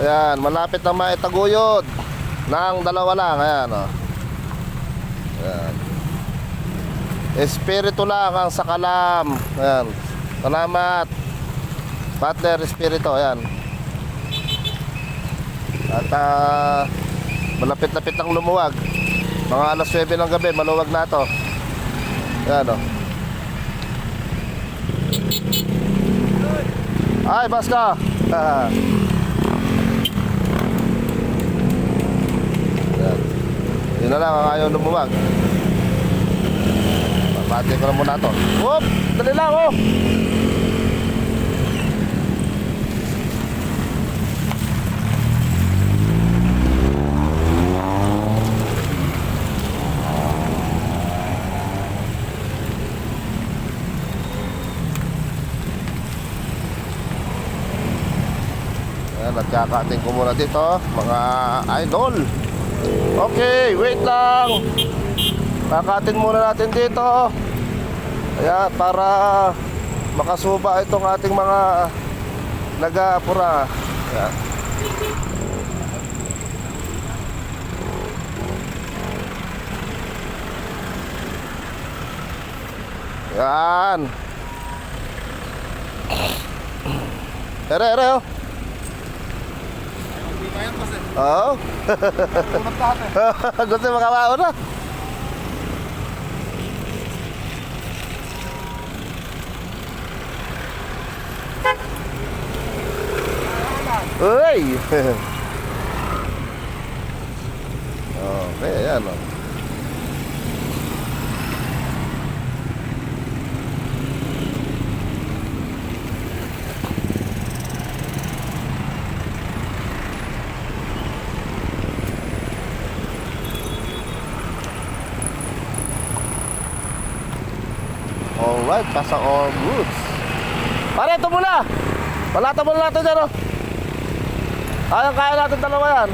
Ayan, malapit na maitaguyod ng dalawa lang. Ayan, oh. Ayan. Espiritu lang ang sakalam. Ayan. Salamat partner, espiritu. Ayan. At malapit-lapit ang lumuwag. Mga alas 9 ng gabi, maluwag na to. Ayan, oh. Ay, Baska. Yun na lang ang ayaw lumuwag. Papati ko na muna to. Whoop! Dali lang, oh! Ayan, nagkakating ko muna dito, mga idol. Okay, wait lang. Kakatin muna natin dito. Ayan, para makasuba itong ating mga nag-aapura. Ayan. Ayan. Ere, oh. Oo. Gusto makawao na. Uy. Okay, ayan, oh. Alright, pasa all goods. Pare, ito muna. Palata muna natin dyan, oh. Kaya natin dalawa yan.